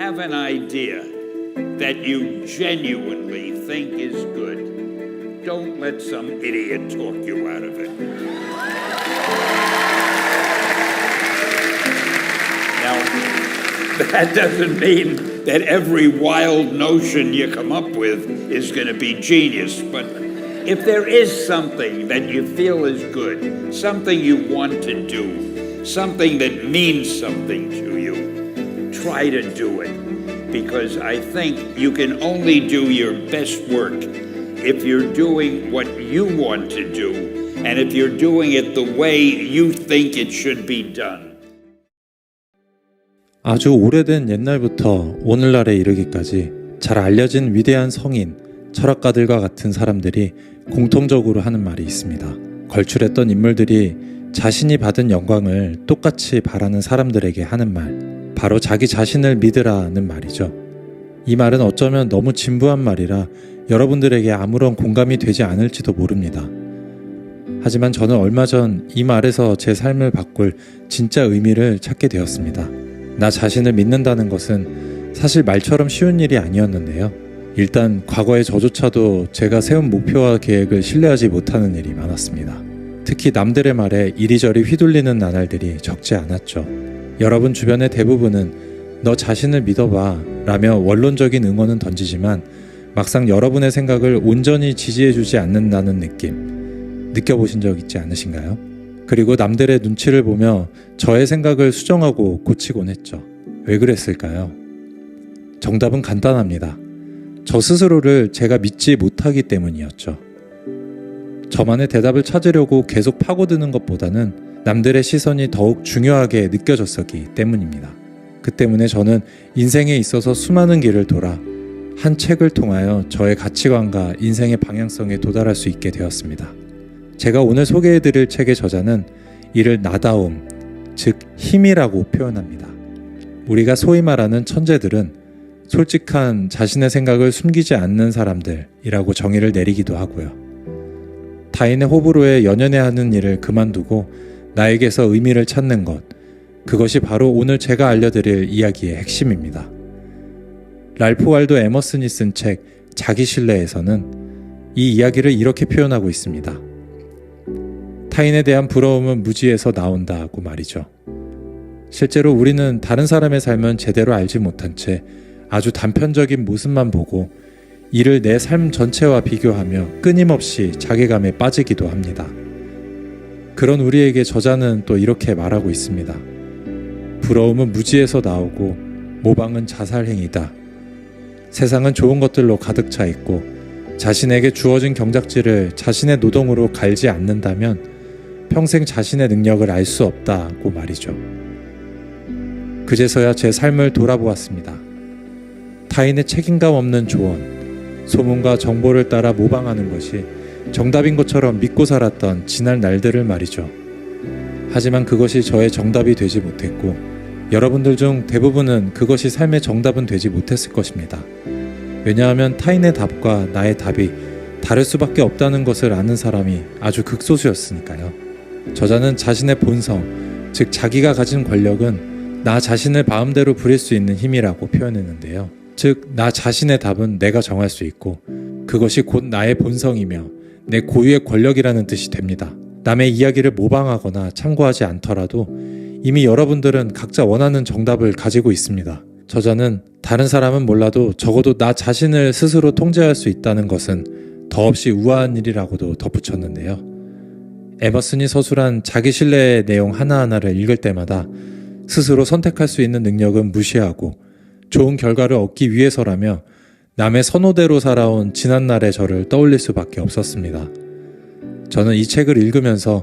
have an idea that you genuinely think is good, don't let some idiot talk you out of it. Now, that doesn't mean that every wild notion you come up with is going to be genius, but if there is something that you feel is good, something you want to do, something that means something to you, try to do it. Because I think you can only do your best work if you're doing what you want to do and if you're doing it the way you think it should be done. 아주 오래된 옛날부터 오늘날에 이르기까지 잘 알려진 위대한 성인, 철학가들과 같은 사람들이 공통적으로 하는 말이 있습니다. 걸출했던 인물들이 자신이 받은 영광을 똑같이 바라는 사람들에게 하는 말, 바로 자기 자신을 믿으라는 말이죠. 이 말은 어쩌면 너무 진부한 말이라 여러분들에게 아무런 공감이 되지 않을지도 모릅니다. 하지만 저는 얼마 전 이 말에서 제 삶을 바꿀 진짜 의미를 찾게 되었습니다. 나 자신을 믿는다는 것은 사실 말처럼 쉬운 일이 아니었는데요. 일단 과거의 저조차도 제가 세운 목표와 계획을 신뢰하지 못하는 일이 많았습니다. 특히 남들의 말에 이리저리 휘둘리는 나날들이 적지 않았죠. 여러분 주변의 대부분은 너 자신을 믿어봐 라며 원론적인 응원은 던지지만 막상 여러분의 생각을 온전히 지지해주지 않는다는 느낌 느껴보신 적 있지 않으신가요? 그리고 남들의 눈치를 보며 저의 생각을 수정하고 고치곤 했죠. 왜 그랬을까요? 정답은 간단합니다. 저 스스로를 제가 믿지 못하기 때문이었죠. 저만의 대답을 찾으려고 계속 파고드는 것보다는 남들의 시선이 더욱 중요하게 느껴졌었기 때문입니다. 그 때문에 저는 인생에 있어서 수많은 길을 돌아 한 책을 통하여 저의 가치관과 인생의 방향성에 도달할 수 있게 되었습니다. 제가 오늘 소개해드릴 책의 저자는 이를 나다움, 즉 힘이라고 표현합니다. 우리가 소위 말하는 천재들은 솔직한 자신의 생각을 숨기지 않는 사람들이라고 정의를 내리기도 하고요. 타인의 호불호에 연연해하는 일을 그만두고 나에게서 의미를 찾는 것, 그것이 바로 오늘 제가 알려드릴 이야기의 핵심입니다. 랄프 월도 에머슨이 쓴 책 자기신뢰에서는 이 이야기를 이렇게 표현하고 있습니다. 타인에 대한 부러움은 무지에서 나온다고 말이죠. 실제로 우리는 다른 사람의 삶은 제대로 알지 못한 채 아주 단편적인 모습만 보고 이를 내 삶 전체와 비교하며 끊임없이 자괴감에 빠지기도 합니다. 그런 우리에게 저자는 또 이렇게 말하고 있습니다. 부러움은 무지에서 나오고 모방은 자살행위다. 세상은 좋은 것들로 가득 차 있고 자신에게 주어진 경작지를 자신의 노동으로 갈지 않는다면 평생 자신의 능력을 알 수 없다고 말이죠. 그제서야 제 삶을 돌아보았습니다. 타인의 책임감 없는 조언, 소문과 정보를 따라 모방하는 것이 정답인 것처럼 믿고 살았던 지난 날들을 말이죠. 하지만 그것이 저의 정답이 되지 못했고 여러분들 중 대부분은 그것이 삶의 정답은 되지 못했을 것입니다. 왜냐하면 타인의 답과 나의 답이 다를 수밖에 없다는 것을 아는 사람이 아주 극소수였으니까요. 저자는 자신의 본성, 즉 자기가 가진 권력은 나 자신을 마음대로 부릴 수 있는 힘이라고 표현했는데요. 즉 나 자신의 답은 내가 정할 수 있고 그것이 곧 나의 본성이며 내 고유의 권력이라는 뜻이 됩니다. 남의 이야기를 모방하거나 참고하지 않더라도 이미 여러분들은 각자 원하는 정답을 가지고 있습니다. 저자는 다른 사람은 몰라도 적어도 나 자신을 스스로 통제할 수 있다는 것은 더없이 우아한 일이라고도 덧붙였는데요. 에머슨이 서술한 자기신뢰의 내용 하나하나를 읽을 때마다 스스로 선택할 수 있는 능력은 무시하고 좋은 결과를 얻기 위해서라며 남의 선호대로 살아온 지난날의 저를 떠올릴 수밖에 없었습니다. 저는 이 책을 읽으면서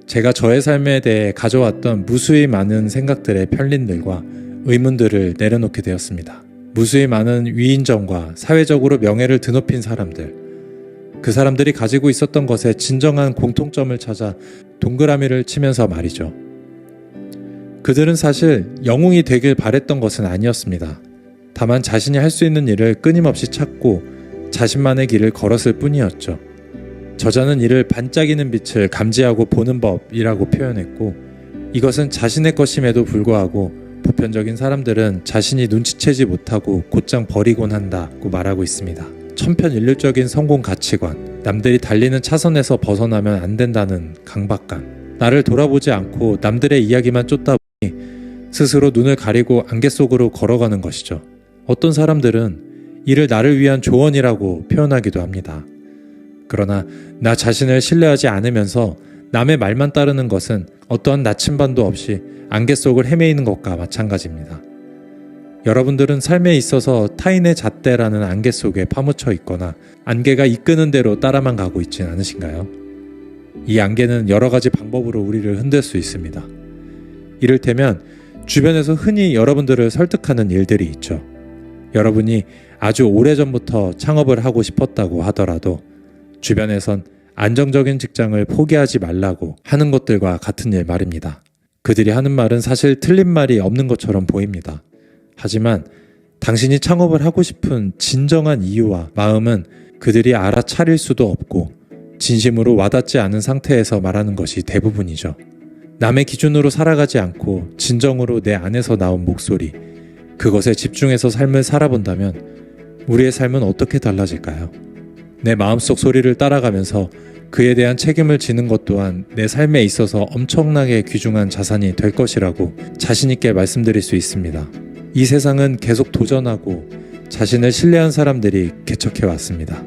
제가 저의 삶에 대해 가져왔던 무수히 많은 생각들의 편린들과 의문들을 내려놓게 되었습니다. 무수히 많은 위인전과 사회적으로 명예를 드높인 사람들, 그 사람들이 가지고 있었던 것에 진정한 공통점을 찾아 동그라미를 치면서 말이죠. 그들은 사실 영웅이 되길 바랬던 것은 아니었습니다. 다만 자신이 할 수 있는 일을 끊임없이 찾고 자신만의 길을 걸었을 뿐이었죠. 저자는 이를 반짝이는 빛을 감지하고 보는 법이라고 표현했고 이것은 자신의 것임에도 불구하고 보편적인 사람들은 자신이 눈치채지 못하고 곧장 버리곤 한다고 말하고 있습니다. 천편일률적인 성공 가치관, 남들이 달리는 차선에서 벗어나면 안 된다는 강박관, 나를 돌아보지 않고 남들의 이야기만 쫓다 보니 스스로 눈을 가리고 안개 속으로 걸어가는 것이죠. 어떤 사람들은 이를 나를 위한 조언이라고 표현하기도 합니다. 그러나 나 자신을 신뢰하지 않으면서 남의 말만 따르는 것은 어떠한 나침반도 없이 안개 속을 헤매이는 것과 마찬가지입니다. 여러분들은 삶에 있어서 타인의 잣대라는 안개 속에 파묻혀 있거나 안개가 이끄는 대로 따라만 가고 있진 않으신가요? 이 안개는 여러 가지 방법으로 우리를 흔들 수 있습니다. 이를테면 주변에서 흔히 여러분들을 설득하는 일들이 있죠. 여러분이 아주 오래전부터 창업을 하고 싶었다고 하더라도 주변에선 안정적인 직장을 포기하지 말라고 하는 것들과 같은 일 말입니다. 그들이 하는 말은 사실 틀린 말이 없는 것처럼 보입니다. 하지만 당신이 창업을 하고 싶은 진정한 이유와 마음은 그들이 알아차릴 수도 없고 진심으로 와닿지 않은 상태에서 말하는 것이 대부분이죠. 남의 기준으로 살아가지 않고 진정으로 내 안에서 나온 목소리, 그것에 집중해서 삶을 살아본다면 우리의 삶은 어떻게 달라질까요? 내 마음속 소리를 따라가면서 그에 대한 책임을 지는 것 또한 내 삶에 있어서 엄청나게 귀중한 자산이 될 것이라고 자신 있게 말씀드릴 수 있습니다. 이 세상은 계속 도전하고 자신을 신뢰한 사람들이 개척해 왔습니다.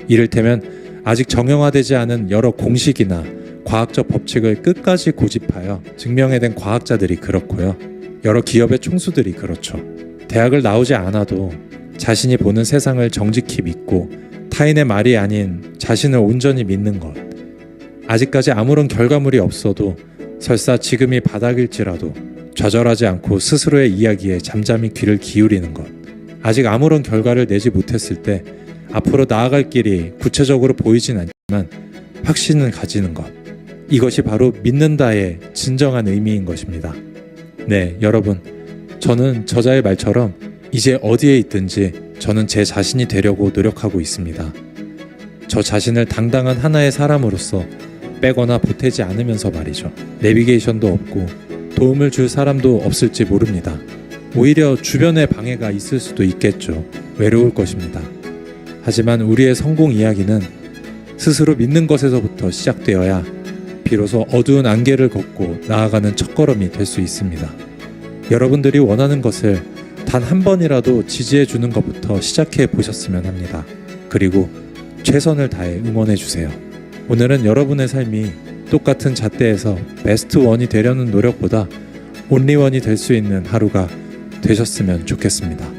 이를테면 아직 정형화되지 않은 여러 공식이나 과학적 법칙을 끝까지 고집하여 증명해낸 과학자들이 그렇고요. 여러 기업의 총수들이 그렇죠. 대학을 나오지 않아도 자신이 보는 세상을 정직히 믿고 타인의 말이 아닌 자신을 온전히 믿는 것. 아직까지 아무런 결과물이 없어도 설사 지금이 바닥일지라도 좌절하지 않고 스스로의 이야기에 잠잠히 귀를 기울이는 것. 아직 아무런 결과를 내지 못했을 때 앞으로 나아갈 길이 구체적으로 보이진 않지만 확신을 가지는 것. 이것이 바로 믿는다의 진정한 의미인 것입니다. 네, 여러분. 저는 저자의 말처럼 이제 어디에 있든지 저는 제 자신이 되려고 노력하고 있습니다. 저 자신을 당당한 하나의 사람으로서 빼거나 보태지 않으면서 말이죠. 내비게이션도 없고 도움을 줄 사람도 없을지 모릅니다. 오히려 주변에 방해가 있을 수도 있겠죠. 외로울 것입니다. 하지만 우리의 성공 이야기는 스스로 믿는 것에서부터 시작되어야 비로소 어두운 안개를 걷고 나아가는 첫걸음이 될 수 있습니다. 여러분들이 원하는 것을 단 한 번이라도 지지해 주는 것부터 시작해 보셨으면 합니다. 그리고 최선을 다해 응원해 주세요. 오늘은 여러분의 삶이 똑같은 잣대에서 베스트 원이 되려는 노력보다 온리 원이 될 수 있는 하루가 되셨으면 좋겠습니다.